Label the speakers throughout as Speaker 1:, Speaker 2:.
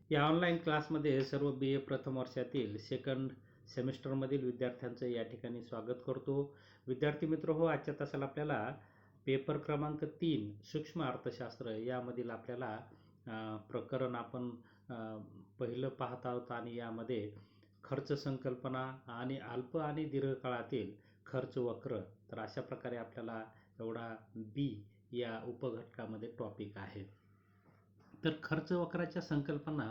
Speaker 1: या ऑनलाईन क्लासमध्ये सर्व BA प्रथम वर्षातील सेकंड सेमिस्टरमधील विद्यार्थ्यांचं या ठिकाणी स्वागत करतो. विद्यार्थी मित्र हो, आजच्या तासाला आपल्याला पेपर क्रमांक 3 सूक्ष्म अर्थशास्त्र यामधील आपल्याला प्रकरण आपण पहिलं पाहत आहोत आणि यामध्ये खर्च संकल्पना आणि अल्प आणि दीर्घकाळातील खर्च वक्र, तर अशा प्रकारे आपल्याला एवढा B या उपघटकामध्ये टॉपिक आहे. तर खर्च वक्राच्या संकल्पना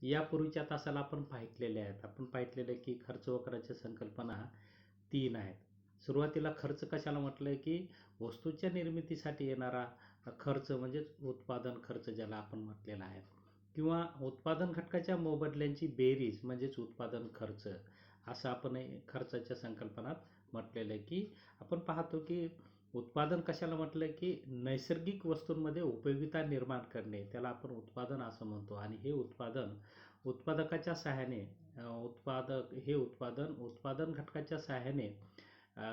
Speaker 1: यापूर्वीच्या तासाला आपण पाहितलेल्या आहेत. आपण पाहितलेलं आहे की खर्च वक्राच्या संकल्पना 3 आहेत. सुरुवातीला खर्च कशाला म्हटलंय की वस्तूच्या निर्मितीसाठी येणारा खर्च म्हणजेच उत्पादन खर्च ज्याला आपण म्हटलेला आहे, किंवा उत्पादन घटकाच्या मोबदल्यांची बेरीज म्हणजेच उत्पादन खर्च, असं आपण खर्चाच्या संकल्पनात म्हटलेलं आहे. की आपण पाहतो की उत्पादन कशाला म्हटलं की नैसर्गिक वस्तूंमध्ये उपयोगिता निर्माण करणे, त्याला आपण उत्पादन असं म्हणतो. आणि हे उत्पादन उत्पादकाच्या सहाय्याने उत्पादन घटकाच्या सहाय्याने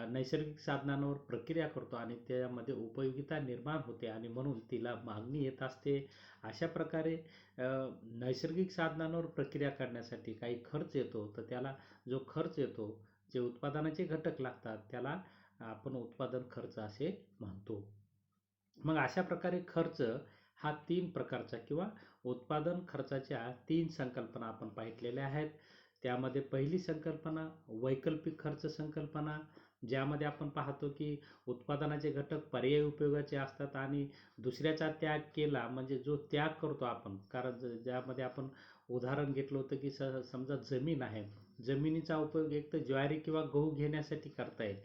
Speaker 1: नैसर्गिक साधनांवर प्रक्रिया करतो आणि त्यामध्ये उपयोगिता निर्माण होते आणि म्हणून तिला मागणी येत असते. अशा प्रकारे नैसर्गिक साधनांवर प्रक्रिया करण्यासाठी काही खर्च येतो, तर त्याला जो खर्च येतो, जे उत्पादनाचे घटक लागतात, त्याला आपण उत्पादन खर्च असे म्हणतो. मग अशा प्रकारे खर्च हा 3 प्रकारचा किंवा उत्पादन खर्चाच्या 3 संकल्पना आपण पाहितलेल्या आहेत. त्यामध्ये पहिली संकल्पना वैकल्पिक खर्च संकल्पना, ज्यामध्ये आपण पाहतो की उत्पादनाचे घटक पर्यायी उपयोगाचे असतात आणि दुसऱ्याचा त्याग केला म्हणजे जो त्याग करतो आपण, कारण ज्यामध्ये आपण उदाहरण घेतलं होतं की समजा जमीन आहे, जमिनीचा उपयोग एक तर ज्वारी किंवा गहू घेण्यासाठी करता येईल,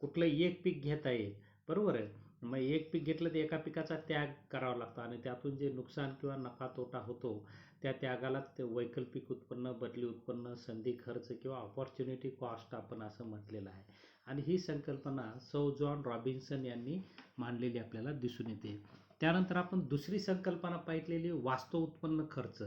Speaker 1: कुठलंही एक पीक घेता येईल, बरोबर आहे. मग एक पीक घेतलं तर एका पिकाचा त्याग करावा लागतो आणि त्यातून जे नुकसान किंवा नफा तोटा होतो, त्या त्यागाला ते वैकल्पिक उत्पन्न, बदली उत्पन्न, संधी खर्च किंवा ऑपॉर्च्युनिटी कॉस्ट आपण असं म्हटलेलं आहे. आणि ही संकल्पना सौ जॉन रॉबिन्सन यांनी मांडलेली आपल्याला दिसून येते. त्यानंतर आपण दुसरी संकल्पना पाहितलेली वास्तव उत्पन्न खर्च,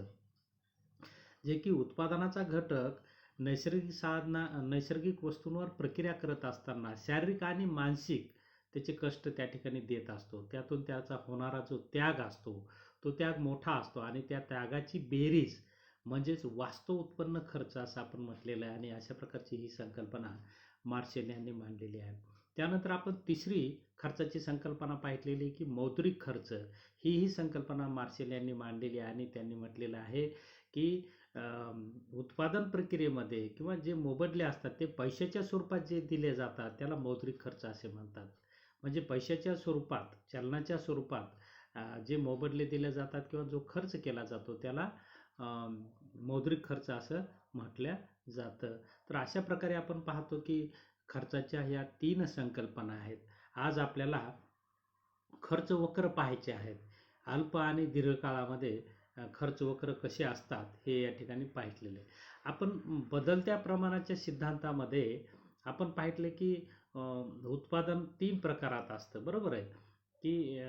Speaker 1: जे की उत्पादनाचा घटक नैसर्गिक वस्तूंवर प्रक्रिया करत असताना शारीरिक आणि मानसिक त्याचे कष्ट त्या ठिकाणी देत असतो. त्यातून त्याचा होणारा जो त्याग असतो, तो त्याग मोठा असतो आणि त्या त्यागाची बेरीज म्हणजेच वास्तव उत्पन्न खर्च असं आपण म्हटलेलं आहे. आणि अशा प्रकारची ही संकल्पना मार्शल यांनी मांडलेली आहे. त्यानंतर आपण तिसरी खर्चाची संकल्पना पाहितलेली की मौद्रिक खर्च, ही संकल्पना मार्शल यांनी मांडलेली आहे आणि त्यांनी म्हटलेलं आहे की उत्पादन प्रक्रियेमध्ये किंवा जे मोबदले असतात ते पैशाच्या स्वरूपात जे दिले जातात त्याला मौद्रिक खर्च असे म्हणतात. म्हणजे पैशाच्या स्वरूपात, चलनाच्या स्वरूपात जे मोबदले दिले जातात किंवा जो खर्च केला जातो त्याला मौद्रिक खर्च असं म्हटलं जातं. तर अशा प्रकारे आपण पाहतो की खर्चाच्या ह्या 3 संकल्पना आहेत. आज आपल्याला खर्च वक्र पाहायचे आहेत. अल्प आणि दीर्घकाळामध्ये खर्च वक्र कसे असतात हे या ठिकाणी पाहितलेले. आपण बदलत्या प्रमाणाच्या सिद्धांतामध्ये आपण पाहितले की उत्पादन 3 प्रकारात असतं, बरोबर आहे. की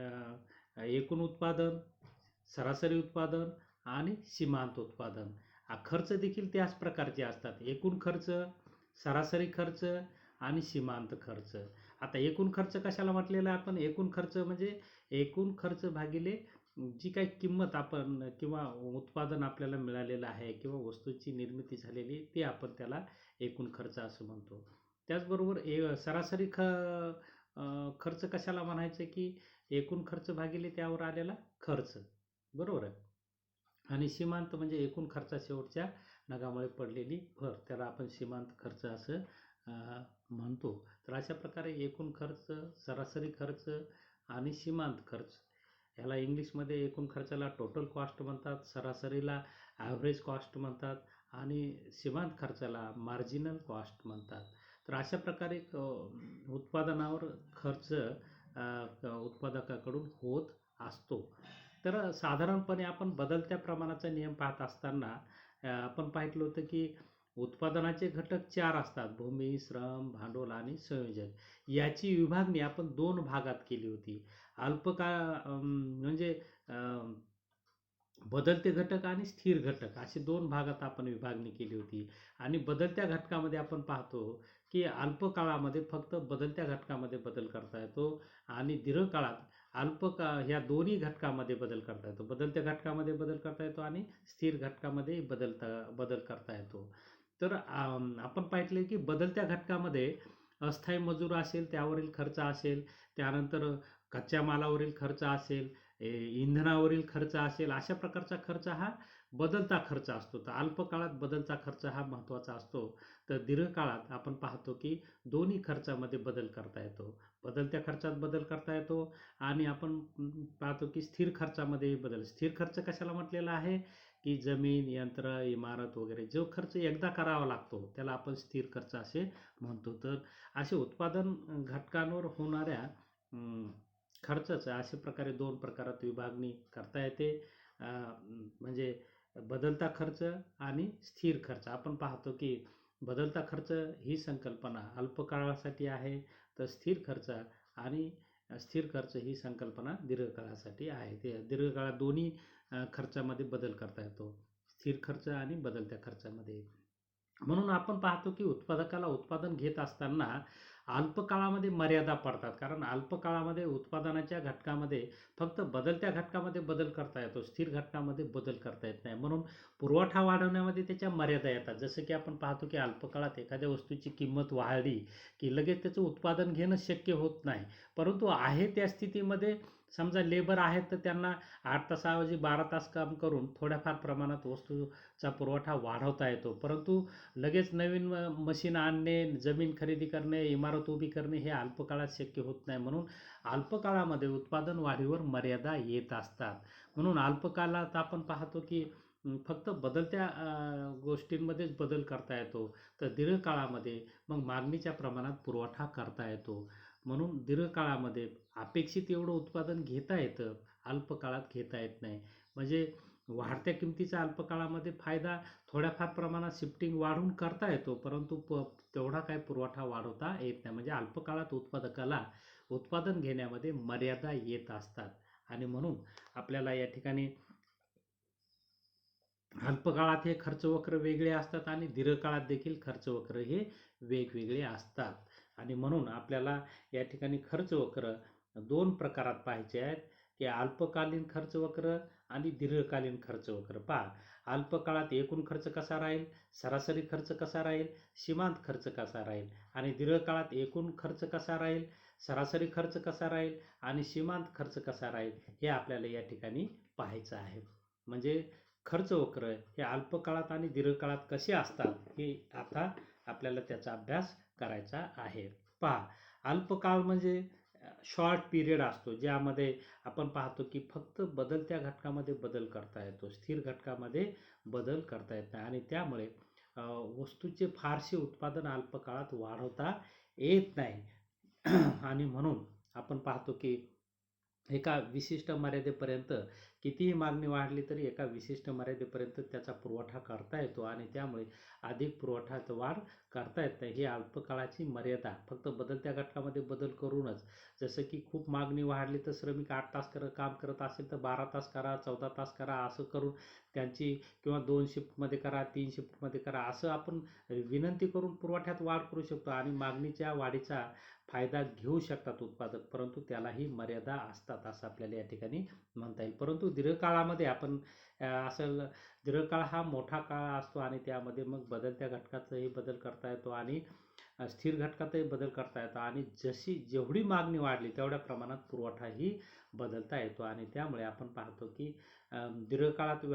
Speaker 1: एकूण उत्पादन, सरासरी उत्पादन आणि सीमांत उत्पादन. खर्च देखील त्याच प्रकारचे असतात: एकूण खर्च, सरासरी खर्च आणि सीमांत खर्च. आता एकूण खर्च कशाला म्हटलेला आहे आपण? एकूण खर्च म्हणजे एकूण खर्च भागिले जी काही किंमत आपण किंवा उत्पादन आपल्याला मिळालेलं आहे किंवा वस्तूची निर्मिती झालेली, ते आपण त्याला एकूण खर्च असं म्हणतो. त्याचबरोबर सरासरी खर्च कशाला म्हणायचं की एकूण खर्च भागिले त्यावर आलेला खर्च, बरोबर आहे. आणि सीमांत म्हणजे एकूण खर्चा शेवटच्या नगामुळे पडलेली भर, त्याला आपण सीमांत खर्च असं म्हणतो. तर अशा प्रकारे एकूण खर्च, सरासरी खर्च आणि सीमांत खर्च, ह्याला इंग्लिशमध्ये एकूण खर्चाला टोटल कॉस्ट म्हणतात, सरासरीला ॲव्हरेज कॉस्ट म्हणतात आणि सीमांत खर्चाला मार्जिनल कॉस्ट म्हणतात. तर अशा प्रकारे उत्पादनावर खर्च उत्पादकाकडून होत असतो. तर साधारणपणे आपण बदलत्या प्रमाणाचा नियम पाहत असताना आपण पाहितलं होतं की उत्पादनाचे घटक 4 असतात: भूमी, श्रम, भांडवल आणि संयोजक. याची विभागणी आपण 2 भागात केली होती. म्हणजे बदलते घटक आणि स्थिर घटक असे 2 भागात आपण विभागणी केली होती. आणि बदलत्या घटकामध्ये आपण पाहतो की अल्प काळामध्ये फक्त बदलत्या घटकामध्ये बदल करता येतो आणि दीर्घकाळात ह्या दोन्ही घटकामध्ये बदल करता येतो. बदलत्या घटकामध्ये बदल करता येतो आणि स्थिर घटकामध्ये बदल करता येतो. तर आपण पाहितले की बदलत्या घटकामध्ये अस्थायी मजूर असेल, त्यावरील खर्च असेल, त्यानंतर कच्च्या मालावरील खर्च असेल, इंधनावरील खर्च असेल, अशा प्रकारचा खर्च हा बदलता खर्च असतो. तर अल्पकाळात बदलता खर्च हा महत्त्वाचा असतो. तर दीर्घकाळात आपण पाहतो की दोन्ही खर्चामध्ये बदल करता येतो. बदलत्या खर्चात बदल करता येतो आणि आपण पाहतो की स्थिर खर्चामध्ये बदल. स्थिर खर्च कशाला म्हटलेला आहे की जमीन, यंत्र, इमारत वगैरे जो खर्च एकदा करावा लागतो त्याला आपण स्थिर खर्च असे म्हणतो. तर असे उत्पादन घटकांवर होणाऱ्या खर्चाचं अशा प्रकारे 2 प्रकारात विभागणी करता येते. म्हणजे बदलता खर्च आणि स्थिर खर्च. आपण पाहतो की बदलता खर्च ही संकल्पना अल्पकाळासाठी आहे, तर स्थिर खर्च ही संकल्पना दीर्घकाळासाठी आहे. ते दीर्घकाळात दोन्ही खर्चामध्ये बदल करता येतो. स्थिर खर्च आणि बदलत्या खर्चामध्ये. म्हणून आपण पाहतो की उत्पादकाला उत्पादन घेत असताना अल्पकाळामध्ये मर्यादा पडतात. कारण अल्पकाळामध्ये उत्पादनाच्या घटकामध्ये फक्त बदलत्या घटकामध्ये बदल करता येतो, स्थिर घटकामध्ये बदल करता येत नाही. म्हणून पुरवठा वाढवण्यामध्ये त्याच्या मर्यादा येतात. जसं की आपण पाहतो की अल्पकाळात एखाद्या वस्तूची किंमत वाढली की लगेच त्याचं उत्पादन घेणं शक्य होत नाही. परंतु आहे त्या स्थितीमध्ये समजा लेबर आहेत तर त्यांना 8 तासाऐवजी 12 तास काम करून थोड्याफार प्रमाणात वस्तूचा पुरवठा वाढवता येतो. परंतु लगेच नवीन मशीन आणणे, जमीन खरेदी करणे, इमारत उभी करणे हे अल्पकाळात शक्य होत नाही. म्हणून अल्पकाळामध्ये उत्पादन वाढीवर मर्यादा येत असतात. म्हणून अल्पकाळात आपण पाहतो की फक्त बदलत्या गोष्टींमध्येच बदल करता येतो. तर दीर्घकाळामध्ये मग मागणीच्या प्रमाणात पुरवठा करता येतो. म्हणून दीर्घकाळामध्ये अपेक्षित एवढं उत्पादन घेता येतं, अल्पकाळात घेता येत नाही. म्हणजे वाढत्या किमतीचा अल्पकाळामध्ये फायदा थोड्याफार प्रमाणात शिफ्टिंग वाढवून करता येतो, परंतु तेवढा काही पुरवठा वाढवता येत नाही. म्हणजे अल्पकाळात उत्पादकाला उत्पादन घेण्यामध्ये मर्यादा येत असतात आणि म्हणून आपल्याला या ठिकाणी अल्पकाळात हे खर्चवक्र वेगळे असतात आणि दीर्घकाळात देखील खर्चवक्र हे वेगवेगळे असतात. आणि म्हणून आपल्याला या ठिकाणी खर्चवक्र 2 प्रकारात पाहायचे आहेत की अल्पकालीन खर्चवक्र आणि दीर्घकालीन खर्चवक्र. पहा, अल्पकाळात एकूण खर्च कसा राहील, सरासरी खर्च कसा राहील, सीमांत खर्च कसा राहील आणि दीर्घकाळात एकूण खर्च कसा राहील, सरासरी खर्च कसा राहील आणि सीमांत खर्च कसा राहील हे आपल्याला या ठिकाणी पाहायचं आहे. म्हणजे खर्च वक्र हे अल्पकाळात आणि दीर्घकाळात कसे असतात हे आता आपल्याला त्याचा अभ्यास करायचा आहे. पहा, अल्पकाळ म्हणजे शॉर्ट पिरियड असतो, ज्यामध्ये आपण पाहतो की फक्त बदलत्या घटकामध्ये बदल करता येतो, स्थिर घटकामध्ये बदल करता येत नाही आणि त्यामुळे वस्तूचे फारसे उत्पादन अल्पकाळात वाढवता येत नाही. आणि म्हणून आपण पाहतो की एका विशिष्ट मर्यादेपर्यंत कितीही मागणी वाढली तरी एका विशिष्ट मर्यादेपर्यंत त्याचा पुरवठा करता येतो आणि त्यामुळे अधिक पुरवठ्यात वाढ करता येत नाही. ही अल्पकाळाची मर्यादा फक्त बदलत्या घटकामध्ये बदल करूनच, जसं की खूप मागणी वाढली तर श्रमिक 8 तास काम करत असेल तर 12 तास करा, 14 तास करा, असं करून त्यांची किंवा 2 शिफ्टमध्ये करा, 3 शिफ्टमध्ये करा, असं आपण विनंती करून पुरवठ्यात वाढ करू शकतो आणि मागणीच्या वाढीचा फायदा घेऊ शकतात उत्पादक. परंतु त्यालाही मर्यादा असतात असं आपल्याला या ठिकाणी म्हणता येईल. परंतु दीर्घकाळामध्ये आपण असं दीर्घकाळ हा मोठा काळ असतो आणि त्यामध्ये मग बदलत्या घटकातही बदल करता येतो आणि स्थिर घटकातही बदल करता येतो आणि जेवढी मागणी वाढली तेवढ्या प्रमाणात पुरवठाही बदलता येतो आणि त्यामुळे आपण पाहतो की दीर्घकाळात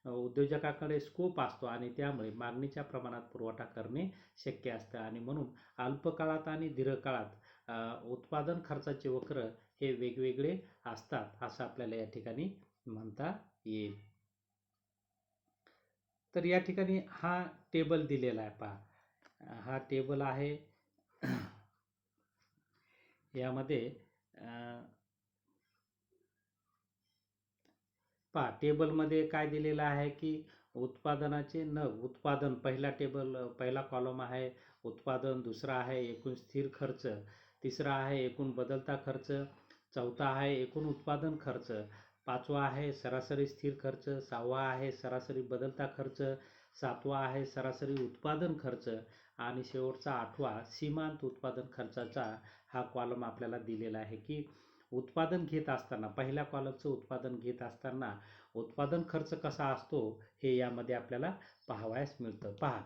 Speaker 1: उद्योजकाकडे स्कोप असतो आणि त्यामुळे मागणीच्या प्रमाणात पुरवठा करणे शक्य असतं आणि म्हणून अल्पकाळात आणि दीर्घकाळात उत्पादन खर्चाचे वक्र हे वेगवेगळे असतात असं आपल्याला या ठिकाणी म्हणता येईल. तर या ठिकाणी हा टेबल दिलेला आहे. पहा, हा टेबल आहे. यामध्ये पहा, टेबलमध्ये काय दिलेलं आहे की उत्पादनाचे उत्पादन, पहिला कॉलम आहे उत्पादन, दुसरा आहे एकूण स्थिर खर्च, तिसरा आहे एकूण बदलता खर्च, चौथा आहे एकूण उत्पादन खर्च, पाचवा आहे सरासरी स्थिर खर्च, सहावा आहे सरासरी बदलता खर्च, सातवा आहे सरासरी उत्पादन खर्च आणि शेवटचा 8वा सीमांत उत्पादन खर्चाचा हा कॉलम आपल्याला दिलेला आहे की उत्पादन घेत असताना, पहिल्या कॉलमचं उत्पादन घेत असताना उत्पादन खर्च कसा असतो हे यामध्ये आपल्याला पाहावयास मिळतं. पहा,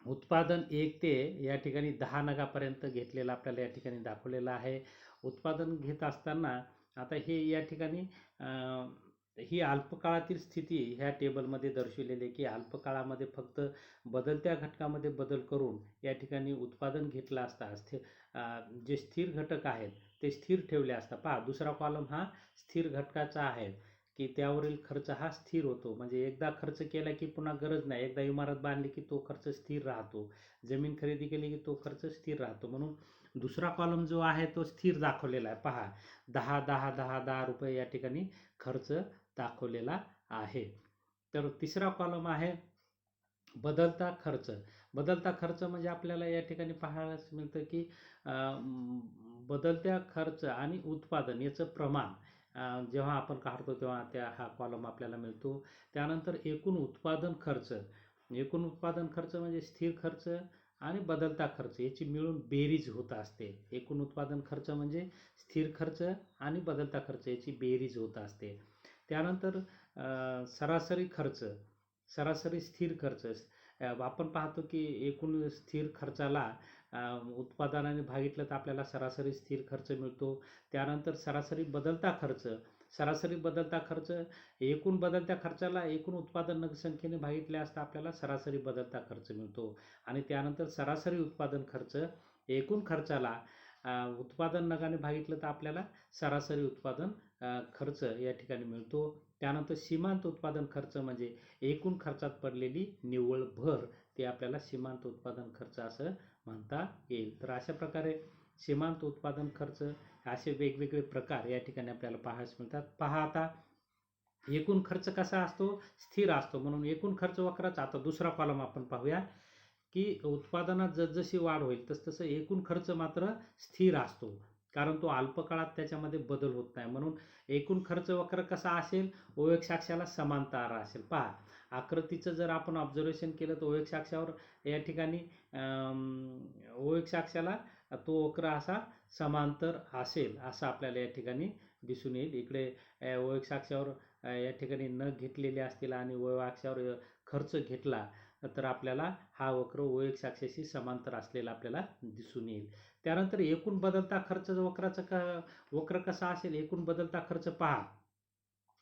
Speaker 1: उत्पादन 1 ते या ठिकाणी 10 नगापर्यंत घेतलेलं आपल्याला या ठिकाणी दाखवलेलं आहे. उत्पादन घेत असताना आता हे या ठिकाणी ही अल्पकाळातील स्थिती ह्या टेबलमध्ये दर्शविलेली आहे की अल्पकाळामध्ये फक्त बदलत्या घटकामध्ये बदल करून या ठिकाणी उत्पादन घेतलं असता जे स्थिर घटक आहेत ते स्थिर ठेवले असता. पहा, दुसरा कॉलम हा स्थिर घटकाचा आहे की त्यावरील खर्च हा स्थिर होतो. म्हणजे एकदा खर्च केला की पुन्हा गरज नाही, एकदा इमारत बांधली की तो खर्च स्थिर राहतो, जमीन खरेदी केली की तो खर्च स्थिर राहतो. म्हणून दुसरा कॉलम जो आहे तो स्थिर दाखवलेला आहे. पहा, 10 रुपये या ठिकाणी खर्च दाखवलेला आहे. तर तिसरा कॉलम आहे बदलता खर्च. बदलता खर्च म्हणजे आपल्याला या ठिकाणी पाहायला मिळतं की बदलत्या खर्च आणि उत्पादन याचं प्रमाण जेव्हा आपण काढतो तेव्हा हा कॉलम आपल्याला मिळतो. त्यानंतर एकूण उत्पादन खर्च. एकूण उत्पादन खर्च म्हणजे स्थिर खर्च आणि बदलता खर्च याची मिळून बेरीज होत असते. एकूण उत्पादन खर्च म्हणजे स्थिर खर्च आणि बदलता खर्च याची बेरीज होत असते. त्यानंतर सरासरी खर्च, सरासरी स्थिर खर्च. आपण पाहतो की एकूण स्थिर खर्चाला उत्पादनाने भागितलं तर आपल्याला सरासरी स्थिर खर्च मिळतो. त्यानंतर सरासरी बदलता खर्च. सरासरी बदलता खर्च, एकूण बदलत्या खर्चाला एकूण उत्पादन संख्येने भागितले असता आपल्याला सरासरी बदलता खर्च मिळतो. आणि त्यानंतर सरासरी उत्पादन खर्च, एकूण खर्चाला उत्पादन नगाने भागितलं तर आपल्याला सरासरी उत्पादन खर्च या ठिकाणी मिळतो. त्यानंतर सीमांत उत्पादन खर्च म्हणजे एकूण खर्चात पडलेली निव्वळ भर, ते आपल्याला सीमांत उत्पादन खर्च असं म्हणता येईल. तर अशा प्रकारे सीमांत उत्पादन खर्च असे वेगवेगळे प्रकार या ठिकाणी आपल्याला पाहायला मिळतात. पहा, आता एकूण खर्च कसा असतो, स्थिर असतो. म्हणून एकूण खर्च वक्राचा आता दुसरा कॉलम आपण पाहूया की उत्पादनात जसजशी वाढ होईल तसतसं एकूण खर्च मात्र स्थिर असतो, कारण तो अल्पकाळात त्याच्यामध्ये बदल होत नाही. म्हणून एकूण खर्च वक्र कसा असेल, OX अक्षाला समांतर असेल. पहा, आकृतीचं जर आपण ऑब्झर्वेशन केलं तर OX अक्षावर या ठिकाणी OX अक्षाला तो वक्र असा समांतर असेल असं आपल्याला या ठिकाणी दिसून येईल. इकडे OX अक्षावर या ठिकाणी न घेतलेले असतील आणि Y अक्षावर खर्च घेतला तर आपल्याला हा वक्र OX अक्षाशी समांतर असलेला आपल्याला दिसून येईल. त्यानंतर एकूण बदलता खर्च वक्र कसा असेल, एकूण बदलता खर्च पहा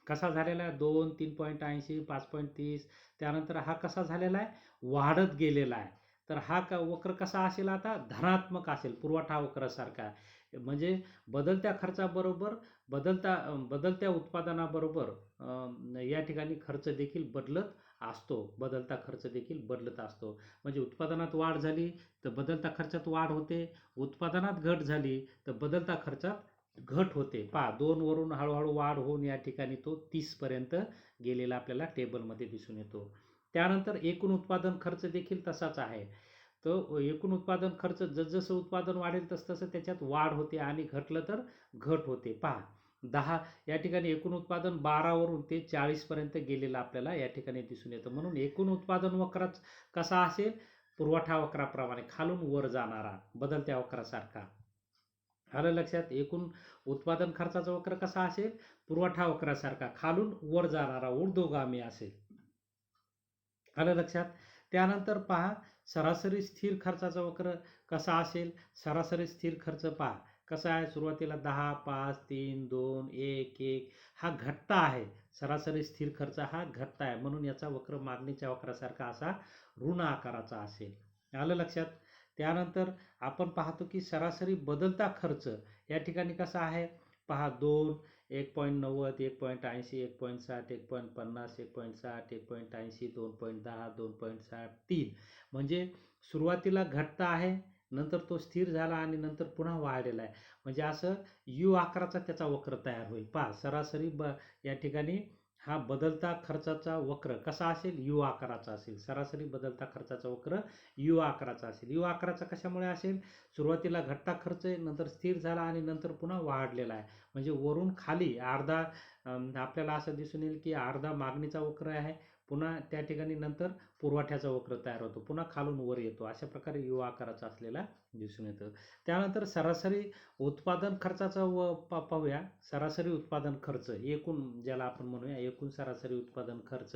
Speaker 1: कसा झालेला आहे, 2, 3.80, 5.30. त्यानंतर हा कसा झालेला आहे, वाढत गेलेला आहे. तर हा वक्र कसा असेल, आता धनात्मक असेल, पुरवठा वक्रासारखा. म्हणजे बदलत्या खर्चाबरोबर बदलत्या उत्पादनाबरोबर या ठिकाणी खर्च देखील बदलत असतो, बदलता खर्च देखील बदलत असतो. म्हणजे उत्पादनात वाढ झाली तर बदलता खर्चात वाढ होते, उत्पादनात घट झाली तर बदलता खर्चात घट होते. पहा, 2 वरून हळूहळू वाढ होऊन या ठिकाणी तो 30 पर्यंत गेलेला आपल्याला टेबलमध्ये दिसून येतो. त्यानंतर एकूण उत्पादन खर्च देखील तसाच आहे. तो एकूण उत्पादन खर्च जसजसं उत्पादन वाढेल तसतसं त्याच्यात वाढ होते आणि घटलं तर घट होते. पहा, 10 या ठिकाणी एकूण उत्पादन 12 वरून ते 40 पर्यंत गेलेलं आपल्याला या ठिकाणी दिसून येतं. म्हणून एकूण उत्पादन वक्र कसा असेल, पुरवठा वक्राप्रमाणे खालून वर जाणारा, बदलत्या वक्रासारखा. आलं लक्षात? एकूण उत्पादन खर्चाचा वक्र कसा असेल, पुरवठा वक्रासारखा खालून वर जाणारा, ऊर्ध्वगामी असेल. आलं लक्षात? त्यानंतर पहा, सरासरी स्थिर खर्चाचा वक्र कसा असेल. सरासरी स्थिर खर्च पहा कसा आहे, सुरुवातीला 10, 5, 3, 2, 1, 1 हा घटता आहे. सरासरी स्थिर खर्च हा घटता आहे, म्हणून याचा वक्र मागणीच्या वक्रासारखा असा ऋण आकाराचा असेल. आलं लक्षात? त्यानंतर आपण पाहतो की सरासरी बदलता खर्च या ठिकाणी कसा आहे. पहा, 2, 1.90, 1.80, 1.60, 1.50, 1.60, 1.80, 2.10, 2.60, 3. म्हणजे सुरुवातीला घटता आहे, नंतर तो स्थिर झाला आणि नंतर पुन्हा वाढलेला आहे. म्हणजे असं U आकाराचा त्याचा वक्र तयार होईल. पहा, सरासरी या ठिकाणी हा बदलता खर्चाचा वक्र कसा असेल, U आकाराचा असेल. सरासरी बदलता खर्चाचा वक्र U आकाराचा असेल. U आकाराचा कशामुळे असेल, सुरुवातीला घटता खर्च आहे, नंतर स्थिर झाला आणि नंतर पुन्हा वाढलेला आहे. म्हणजे वरून खाली अर्धा आपल्याला असं दिसून येईल की अर्धा मागणीचा वक्र आहे, पुन्हा त्या ठिकाणी नंतर पुरवठ्याचा वक्र तयार होतो, पुन्हा खालून वर येतो. अशा प्रकारे यू आकाराचा असलेला दिसून येतो. त्यानंतर सरासरी उत्पादन खर्चाचा पाहूया. सरासरी उत्पादन खर्च एकूण ज्याला आपण म्हणूया एकूण सरासरी उत्पादन खर्च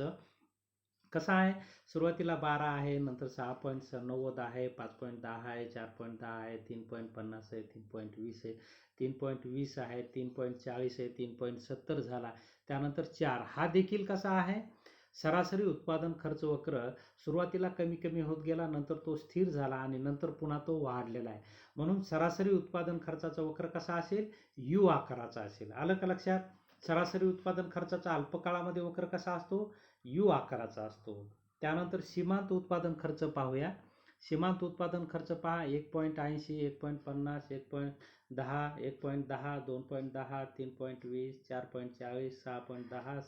Speaker 1: कसा आहे. सुरुवातीला 12 आहे, नंतर 6.90 आहे, 5.10 आहे, 4.10 आहे, 3.50 आहे, 3.20 आहे, 3.20 आहे, 3.40 आहे, 3.70 झाला. त्यानंतर 4 हा देखील कसा आहे. सरासरी उत्पादन खर्च वक्र सुरुवातीला कमी कमी होत गेला, नंतर तो स्थिर झाला आणि नंतर पुन्हा तो वाढलेला आहे. म्हणून सरासरी उत्पादन खर्चाचा वक्र कसा असेल, यू आकाराचा असेल. आलं का लक्षात. सरासरी उत्पादन खर्चाचा अल्पकाळामध्ये वक्र कसा असतो, यू आकाराचा असतो. त्यानंतर सीमांत उत्पादन खर्च पाहूया. सीमांत उत्पादन खर्च पहा. 1.80, 1.50, 1.10, 1.10, 2.10, 3.20, 4.40, 6.10,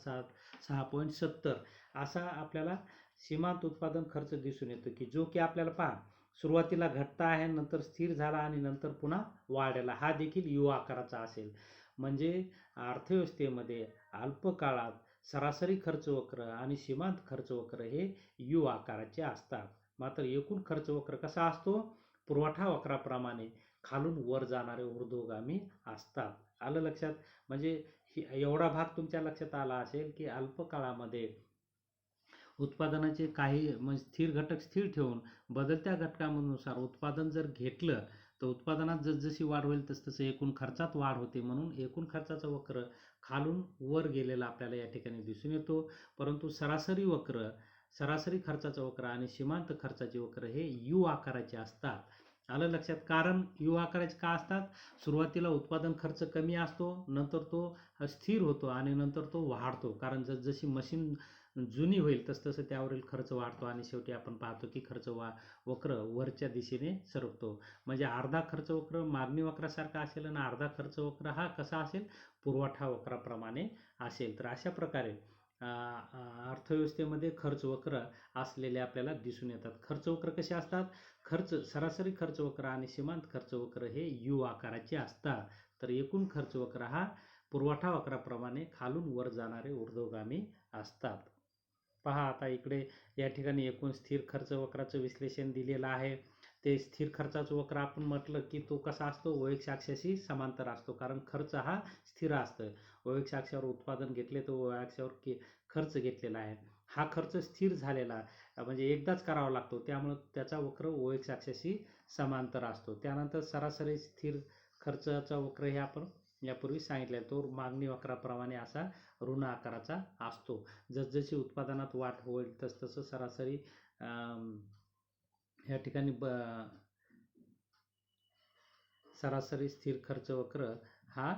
Speaker 1: 6.70 असा आपल्याला सीमांत उत्पादन खर्च दिसून येतो, की जो की आपल्याला पहा सुरुवातीला घटता आहे, नंतर स्थिर झाला आणि नंतर पुन्हा वाढलेला. हा देखील यू आकाराचा असेल. म्हणजे अर्थव्यवस्थेमध्ये अल्पकाळात सरासरी खर्च वक्र आणि सीमांत खर्च वक्र हे यू आकाराचे असतात. मात्र एकूण खर्च वक्र कसा असतो, पुरवठा वक्राप्रमाणे खालून वर जाणारे ऊर्ध्वगामी असतात. आलं लक्षात. म्हणजे एवढा भाग तुमच्या लक्षात आला असेल की अल्पकाळामध्ये उत्पादनाचे काही म्हणजे स्थिर घटक स्थिर ठेवून बदलत्या घटकांनुसार उत्पादन जर घेतलं तर उत्पादनात जसजशी वाढ होईल तसतसं एकूण खर्चात वाढ होते. म्हणून एकूण खर्चाचा वक्र खालून वर गेलेला आपल्याला या ठिकाणी दिसून येतो. परंतु सरासरी खर्चाचा वक्र आणि सीमांत खर्चाचे वक्र हे यू आकाराचे असतात. आलं लक्षात. कारण यू आकाराचे का असतात, सुरुवातीला उत्पादन खर्च कमी असतो, नंतर तो स्थिर होतो आणि नंतर तो वाढतो. कारण जसजशी मशीन जुनी होईल तसतसं त्यावरील खर्च वाढतो आणि शेवटी आपण पाहतो की खर्च वक्र वरच्या दिशेने सरकतो. म्हणजे अर्धा खर्च वक्र मागणी वक्रासारखा असेल आणि अर्धा खर्च वक्र हा कसा असेल, पुरवठा वक्राप्रमाणे असेल. तर अशा प्रकारे अर्थव्यवस्थेमध्ये खर्च वक्र असलेले आपल्याला दिसून येतात. खर्च वक्र कसे असतात, सरासरी खर्च वक्र आणि सीमांत खर्च वक्र हे यू आकाराचे असतात. तर एकूण खर्च वक्र हा पुरवठा वक्राप्रमाणे खालून वर जाणारे ऊर्ध्वगामी असतात. पहा आता इकडे या ठिकाणी एकूण स्थिर खर्च वक्राचं विश्लेषण दिलेलं आहे. ते स्थिर खर्चाचं वक्र आपण म्हटलं की तो कसा असतो, वैयक्तिक अक्षाशी समांतर असतो. कारण खर्च हा स्थिर असतं. वैयक्तिक अक्षावर उत्पादन घेतले तर वैयक्तिक अक्षावर खर्च घेतलेला आहे. हा खर्च स्थिर झालेला म्हणजे एकदाच करावा लागतो, त्यामुळे त्याचा वक्र वैयक्तिक अक्षाशी समांतर असतो. त्यानंतर सरासरी स्थिर खर्चाचा वक्र हे आपण यापूर्वी सांगितले, तो मागणी वक्राप्रमाणे असा ऋण आकाराचा असतो. जसजशी उत्पादनात वाढ होईल तसतसं सरासरी या ठिकाणी सरासरी स्थिर खर्च वक्र हा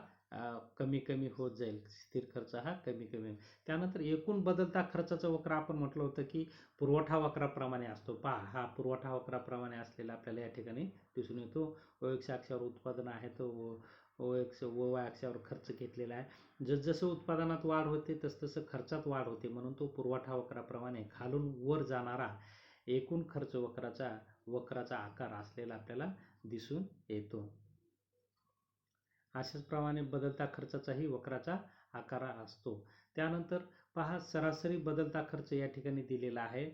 Speaker 1: कमी कमी होत जाईल. स्थिर खर्च हा कमी कमी. त्यानंतर एकूण बदलता खर्चाचं वक्र आपण म्हटलं होतं की पुरवठा वक्राप्रमाणे असतो. पहा हा पुरवठा वक्राप्रमाणे असलेला आपल्याला या ठिकाणी दिसून येतो. वैयक्तिक अक्षावर उत्पादन आहे तो वय अक्षावर खर्च घेतलेला आहे. जसजसं उत्पादनात वाढ होते तसतसं खर्चात वाढ होते. म्हणून तो पुरवठा वक्राप्रमाणे खालून वर जाणारा एकूण खर्च वक्राचा आकार असलेला आपल्याला दिसून येतो. अशाच प्रमाणे बदलता खर्चाचाही वक्राचा आकार असतो. त्यानंतर पहा सरासरी बदलता खर्च या ठिकाणी दिलेला आहे.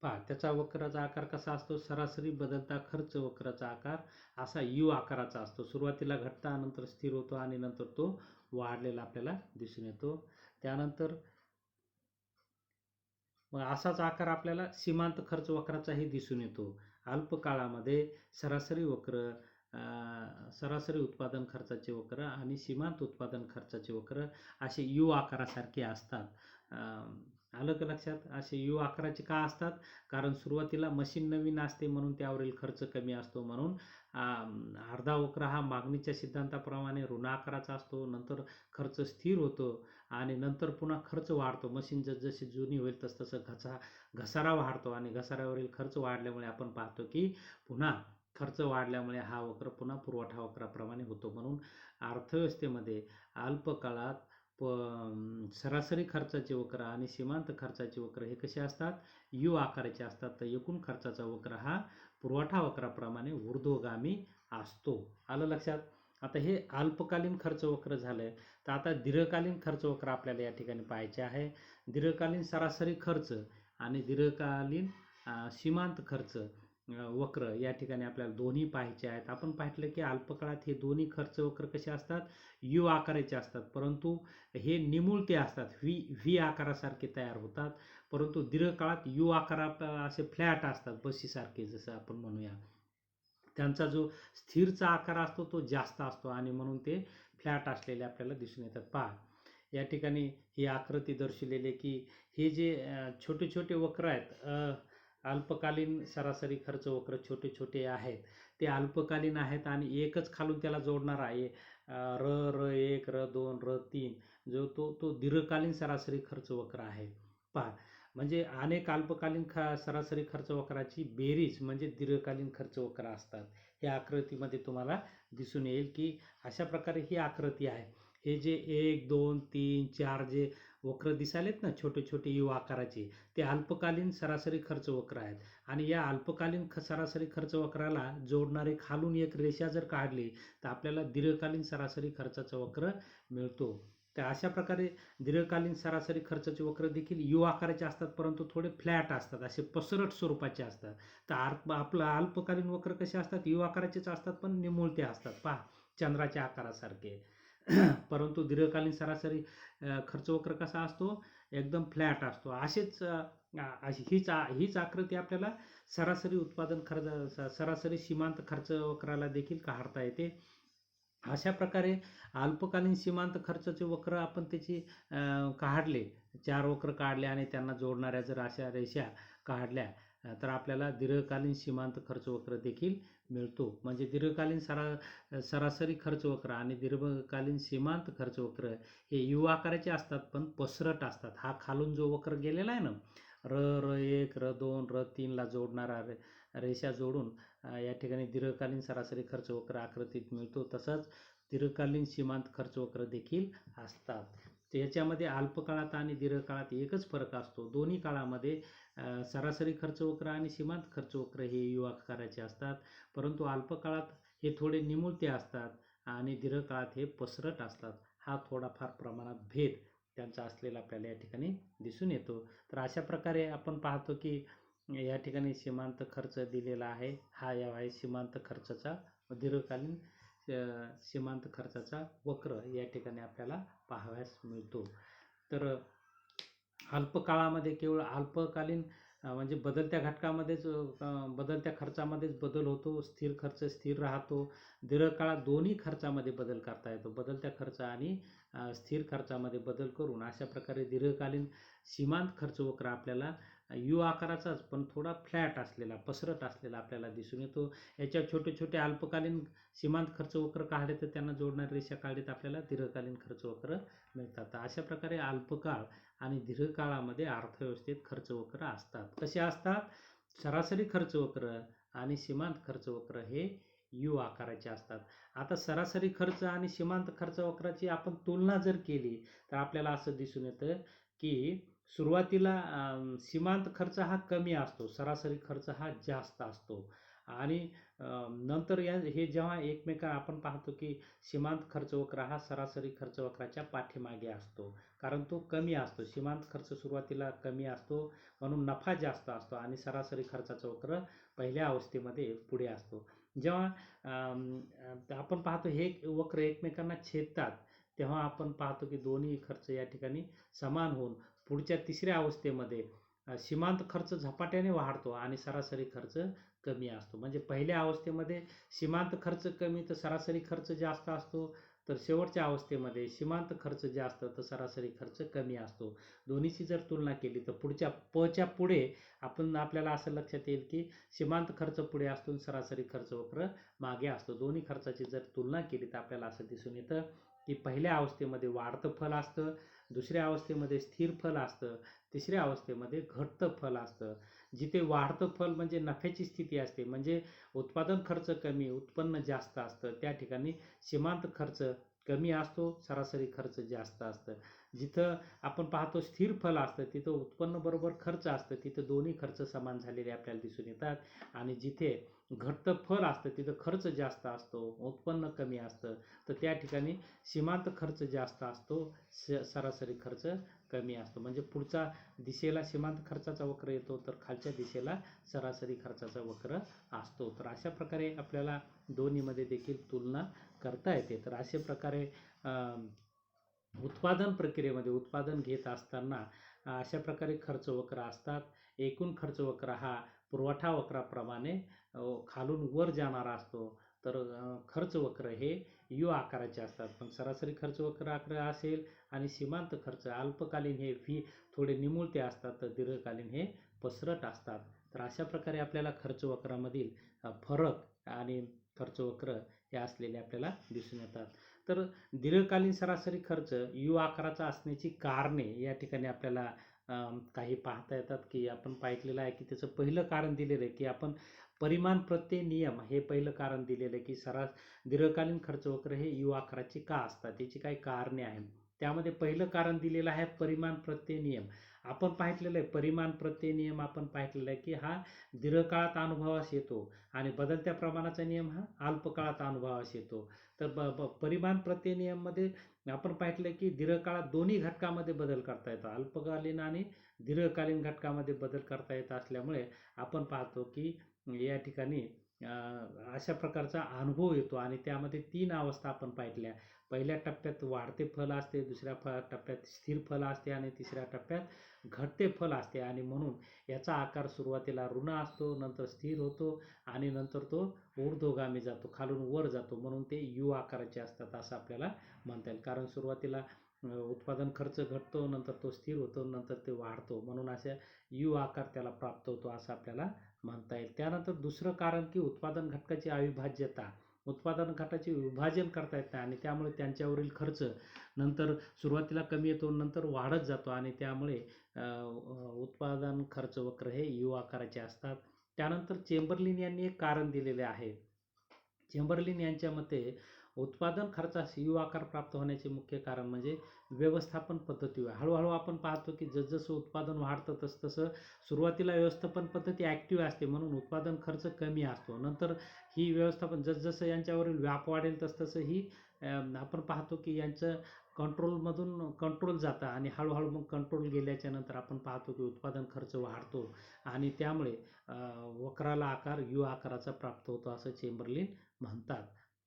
Speaker 1: पहा त्याचा वक्राचा आकार कसा असतो, सरासरी बदलता खर्च वक्राचा आकार असा यू आकाराचा असतो. सुरुवातीला घटता, नंतर स्थिर होतो आणि नंतर तो वाढलेला आपल्याला दिसून येतो. त्यानंतर मग असाच आकार आपल्याला सीमांत खर्च वक्राचाही दिसून येतो. अल्पकाळामध्ये सरासरी उत्पादन खर्चाचे वक्र आणि सीमांत उत्पादन खर्चाचे वक्र असे यू आकारासारखे असतात. आलं का लक्षात. असे यू आकाराचे का असतात, कारण सुरुवातीला मशीन नवीन असते म्हणून त्यावरील खर्च कमी असतो. म्हणून अर्धा वक्र हा मागणीच्या सिद्धांताप्रमाणे ऋण आकाराचा असतो. नंतर खर्च स्थिर होतो आणि नंतर पुन्हा खर्च वाढतो. मशीन जसजशी जुनी होईल तसतसं घसारा वाढतो आणि घसाऱ्यावरील खर्च वाढल्यामुळे आपण पाहतो की पुन्हा खर्च वाढल्यामुळे हा वक्र पुन्हा पुरवठा वक्राप्रमाणे होतो. म्हणून अर्थव्यवस्थेमध्ये अल्पकाळात सरासरी खर्चाचे वक्र आणि सीमांत खर्चाचे वक्र हे कसे असतात, यू आकाराचे असतात. तर एकूण खर्चाचा वक्र हा पुरवठा वक्राप्रमाणे ऊर्ध्वगामी असतो. आलं लक्षात. आता हे अल्पकालीन खर्च वक्र झालं. तर आता दीर्घकालीन खर्च वक्र आपल्याला या ठिकाणी पाहायचे आहे. दीर्घकालीन सरासरी खर्च आणि दीर्घकालीन सीमांत खर्च वक्र या ठिकाणी आपल्याला दोन्ही पाहायचे आहेत. आपण पाहिलं की अल्पकाळात हे दोन्ही खर्च वक्र कसे असतात, यू आकाराचे असतात, परंतु हे निमुळते असतात, व्ही आकारासारखे तयार होतात. परंतु दीर्घकाळात यू आकारा असे फ्लॅट असतात, बशीसारखे जसं आपण म्हणूया. त्यांचा जो स्थिरचा आकार असतो तो जास्त असतो आणि म्हणून ते फ्लॅट असलेले आपल्याला दिसून येतात. पहा या ठिकाणी ही आकृती दर्शवलेली की हे जे छोटे छोटे वक्र आहेत, अल्पकालीन सरासरी खर्च वक्र छोटे छोटे आहेत, ते अल्पकालीन आहेत आणि एकच खालून त्याला जोडणारा आहे R1 R2 R3 जो तो दीर्घकालीन सरासरी खर्च वक्र आहे. पहा म्हणजे अनेक अल्पकालीन सरासरी खर्च वक्राची बेरीज म्हणजे दीर्घकालीन खर्च वक्र असतात. या आकृतीमध्ये तुम्हाला दिसून येईल की अशा प्रकारे ही आकृती आहे. हे जे 1 2 3 4 जे वक्र दिसालेत ना छोटे छोटे यू आकाराचे, ते अल्पकालीन सरासरी खर्च वक्र आहेत. आणि या अल्पकालीन सरासरी खर्च वक्राला जोडणारे खालून एक रेषा जर काढली तर आपल्याला दीर्घकालीन सरासरी खर्चाचा वक्र मिळतो. तर अशा प्रकारे दीर्घकालीन सरासरी खर्चाचे वक्र देखील यू आकाराचे असतात, परंतु थोडे फ्लॅट असतात, असे पसरट स्वरूपाचे असतात. तर आपला अल्पकालीन वक्र कसे असतात, यू आकाराचेच असतात पण निमुळते असतात, पहा चंद्राच्या आकारासारखे. परंतु दीर्घकालीन सरासरी खर्च वक्र कसा असतो, एकदम फ्लॅट असतो. असेच हीच आकृती आपल्याला सरासरी उत्पादन खर्च सरासरी सीमांत खर्च वक्राला देखील काढता येते. अशा प्रकारे अल्पकालीन सीमांत खर्चाचे वक्र आपण त्याची काढले, 4 वक्र काढले आणि त्यांना जोडणाऱ्या जर अशा रेषा काढल्या तर आपल्याला दीर्घकालीन सीमांत खर्च वक्र देखील मिळतो. म्हणजे दीर्घकालीन सरासरी खर्च वक्र आणि दीर्घकालीन सीमांत खर्च वक्र हे यू आकाराचे असतात पण पसरट असतात. हा खालून जो वक्र गेलेला आहे ना, R1 R2 R3 ला जोडणारा रेषा जोडून या ठिकाणी दीर्घकालीन सरासरी खर्च वक्र आकृतीत मिळतो. तसंच दीर्घकालीन सीमांत खर्च वक्र देखील असतात. तर याच्यामध्ये अल्पकाळात आणि दीर्घकाळात एकच फरक असतो. दोन्ही काळामध्ये सरासरी खर्च वक्र आणि सीमांत खर्च वक्र हे यू आकाराचे असतात, परंतु अल्पकाळात हे थोडे निमुळते असतात आणि दीर्घकाळात हे पसरट असतात. हा थोडाफार प्रमाणात भेद त्यांचा असलेला आपल्याला या ठिकाणी दिसून येतो. तर अशा प्रकारे आपण पाहतो की या ठिकाणी सीमांत खर्च दिलेला आहे. हा या आहे सीमांत खर्चाचा दीर्घकालीन सीमांत खर्चाचा वक्र या ठिकाणी आपल्याला पाहावयास मिळतो. तर अल्पकाळामध्ये केवळ अल्पकालीन म्हणजे बदलत्या घटकामध्येच बदलत्या खर्चामध्येच बदल होतो, स्थिर खर्च स्थिर राहतो. दीर्घकाळात दोन्ही खर्चामध्ये बदल करता येतो, बदलत्या खर्च आणि स्थिर खर्चामध्ये बदल करून अशा प्रकारे दीर्घकालीन सीमांत खर्च वक्र आपल्याला यू आकाराचाच पण थोडा फ्लॅट असलेला पसरट असलेला आपल्याला दिसून येतो. याच्या छोटे छोटे अल्पकालीन सीमांत खर्च वक्र काढले तर त्यांना जोडणारी रेषा काढली तर आपल्याला दीर्घकालीन खर्च वक्र मिळतात. अशा प्रकारे अल्पकाळ आणि दीर्घकाळामध्ये अर्थव्यवस्थेत खर्च वक्र असतात. कसे असतात, सरासरी खर्च वक्र आणि सीमांत खर्च वक्र हे यू आकाराचे असतात. आता सरासरी खर्च आणि सीमांत खर्च वक्राची आपण तुलना जर केली तर आपल्याला असं दिसून येतं की सुरुवातीला सीमांत खर्च हा कमी असतो, सरासरी खर्च हा जास्त असतो आणि नंतर हे जेव्हा एकमेका आपण पाहतो की सीमांत खर्च वक्र हा सरासरी खर्च वक्राच्या पाठीमागे असतो, कारण तो कमी असतो. सीमांत खर्च सुरुवातीला कमी असतो म्हणून नफा जास्त असतो आणि सरासरी खर्चाचा वक्र पहिल्या अवस्थेमध्ये पुढे असतो. जेव्हा आपण पाहतो हे वक्र एकमेकांना छेदतात तेव्हा आपण पाहतो की दोन्ही खर्च या ठिकाणी समान होऊन पुढच्या तिसऱ्या अवस्थेमध्ये सीमांत खर्च झपाट्याने वाढतो आणि सरासरी खर्च कमी असतो. म्हणजे पहिल्या अवस्थेमध्ये सीमांत खर्च कमी तर सरासरी खर्च जास्त असतो, तर शेवटच्या अवस्थेमध्ये सीमांत खर्च जास्त तर सरासरी खर्च कमी असतो. दोन्हीची जर तुलना केली तर पुढच्या पच्या पुढे आपल्याला असं लक्षात येईल की सीमांत खर्च पुढे असतो सरासरी खर्च वक्र मागे असतो. दोन्ही खर्चाची जर तुलना केली तर आपल्याला असं दिसून येतं की पहिल्या अवस्थेमध्ये वाढतं फल असतं, दुसऱ्या अवस्थेमध्ये स्थिर फल असतं, तिसऱ्या अवस्थेमध्ये घटतं फल असतं. जिथे वाढतं फल म्हणजे नफ्याची स्थिती असते, म्हणजे उत्पादन खर्च कमी उत्पन्न जास्त असतं, त्या ठिकाणी सीमांत खर्च कमी असतो, सरासरी खर्च जास्त असतं. जिथं आपण पाहतो स्थिर फल असतं तिथं उत्पन्न बरोबर खर्च असतं, तिथं दोन्ही खर्च समान झालेले आपल्याला दिसून येतात. आणि जिथे घटतं फल असतं तिथं खर्च जास्त असतो, उत्पन्न कमी असतं. तर त्या ठिकाणी सीमांत खर्च जास्त असतो, सरासरी खर्च कमी असतो. म्हणजे पुढचा दिशेला सीमांत खर्चाचा वक्र येतो, तर खालच्या दिशेला सरासरी खर्चाचा वक्र असतो. तर अशा प्रकारे आपल्याला दोन्हीमध्ये देखील तुलना करता येते. तर अशा प्रकारे उत्पादन प्रक्रियेमध्ये उत्पादन घेत असताना अशा प्रकारे खर्च वक्र असतात. एकूण खर्च वक्र हा पुरवठा वक्राप्रमाणे खालून वर जाणारा असतो. तर खर्च वक्र हे यू आकाराचे असतात. पण सरासरी खर्च वक्र असेल आणि सीमांत खर्च अल्पकालीन हे व्ही थोडे निमुळते असतात, तर दीर्घकालीन हे पसरट असतात. तर अशा प्रकारे आपल्याला खर्च वक्रामधील फरक आणि खर्च वक्र हे असलेले आपल्याला दिसून येतात. तर दीर्घकालीन सरासरी खर्च यू आकाराचा असण्याची कारणे या ठिकाणी आपल्याला काही पाहता येतात. की आपण पाहिलेलं आहे की त्याचं पहिलं कारण दिलेलं आहे की आपण परिमाण प्रत्यय नियम हे पहिलं कारण दिलेलं आहे की दीर्घकालीन खर्च वक्र हे यू आकाराचे का असतात, त्याची काही कारणे आहेत. त्यामध्ये पहिलं कारण दिलेलं आहे परिमाण प्रत्यय नियम. आपण पाहिलेलं आहे परिमाण प्रत्यय नियम, आपण पाहिलेलं आहे की हा दीर्घकाळात अनुभवास येतो आणि बदलत्या प्रमाणाचा नियम हा अल्पकाळात अनुभवास येतो. तर परिमाण प्रत्यय नियम मध्ये आपण पाहिलं की दीर्घकाळात दोन्ही घटकामध्ये बदल करता येतो, अल्पकालीन आणि दीर्घकालीन घटकामध्ये बदल करता येत असल्यामुळे आपण पाहतो की या ठिकाणी अशा प्रकारचा अनुभव येतो. आणि त्यामध्ये 3 अवस्था आपण पाहिल्या. पहिल्या टप्प्यात वाढते फल असते, दुसऱ्या टप्प्यात स्थिर फल असते आणि तिसऱ्या टप्प्यात घटते फल असते. आणि म्हणून याचा आकार सुरुवातीला ऋण असतो, नंतर स्थिर होतो आणि नंतर तो ऊर्ध्वगामी जातो, खालून वर जातो. म्हणून ते यू आकाराचे असतात असं आपल्याला म्हणता येईल. कारण सुरुवातीला उत्पादन खर्च घटतो, नंतर तो स्थिर होतो, नंतर ते वाढतो. म्हणून अशा यू आकार त्याला प्राप्त होतो असं आपल्याला म्हणता येईल. त्यानंतर दुसरं कारण की उत्पादन घटकाची अविभाज्यता. उत्पादन घटकाचे विभाजन करता येत नाही आणि त्यामुळे त्यांच्यावरील खर्च नंतर सुरुवातीला कमी येतो, नंतर वाढत जातो आणि त्यामुळे उत्पादन खर्च वक्र हे यू आकाराचे असतात. त्यानंतर चेंबरलिन यांनी एक कारण दिलेले आहे. चेंबरलिन यांच्या मते उत्पादन खर्चास यू आकार प्राप्त होण्याचे मुख्य कारण म्हणजे व्यवस्थापन पद्धती. हळूहळू आपण पाहतो की जसजसं उत्पादन वाढतं तसतसं सुरुवातीला व्यवस्थापन पद्धती ॲक्टिव्ह असते, म्हणून उत्पादन खर्च कमी असतो. नंतर ही व्यवस्थापन जसजसं यांच्यावरील व्याप वाढेल तसतसं ही आपण पाहतो की यांचं कंट्रोलमधून कंट्रोल जातं आणि हळूहळू मग कंट्रोल गेल्याच्या नंतर आपण पाहतो की उत्पादन खर्च वाढतो आणि त्यामुळे वक्राला आकार यू आकाराचा प्राप्त होतो असं चेंबरलिन म्हणतात.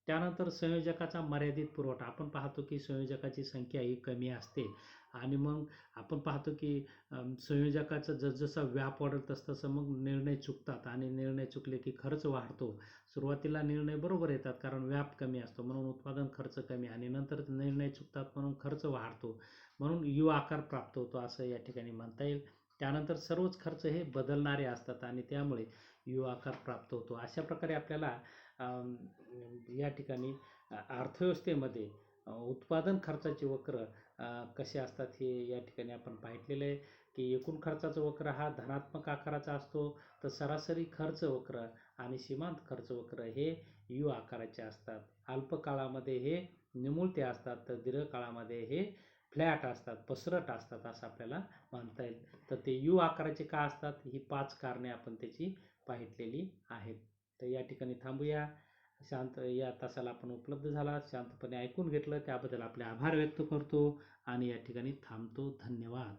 Speaker 1: त्यानंतर संयोजकाचा मर्यादित पुरवठा. आपण पाहतो की संयोजकाची संख्या ही कमी असते आणि मग आपण पाहतो की संयोजकाचा जसजसा व्याप वाढेल तसतसं मग निर्णय चुकतात आणि निर्णय चुकले की खर्च वाढतो. सुरुवातीला निर्णय बरोबर येतात कारण व्याप कमी असतो म्हणून उत्पादन खर्च कमी, आणि नंतर निर्णय चुकतात म्हणून खर्च वाढतो, म्हणून यू आकार प्राप्त होतो असं या ठिकाणी म्हणता येईल. त्यानंतर सर्वच खर्च हे बदलणारे असतात आणि त्यामुळे यू आकार प्राप्त होतो. अशा प्रकारे आपल्याला या ठिकाणी अर्थव्यवस्थेमध्ये उत्पादन खर्चाचे वक्र कसे असतात हे या ठिकाणी आपण पाहिलेलं आहे. की एकूण खर्चाचा वक्र हा धनात्मक आकाराचा असतो, तर सरासरी खर्च वक्र आणि सीमांत खर्च वक्र हे यू आकाराचे असतात. अल्पकाळामध्ये हे निमुळते असतात, तर दीर्घकाळामध्ये हे फ्लॅट असतात, पसरट असतात असं आपल्याला म्हणता येईल. तर ते यू आकाराचे का असतात ही 5 कारणे आपण त्याची पाहिलेली आहेत. तर या ठिकाणी थांबूया. शांत या तासाला आपण उपलब्ध झाला, शांतपणे ऐकून घेतलं त्याबद्दल आपले आभार व्यक्त करतो आणि या ठिकाणी थांबतो. धन्यवाद.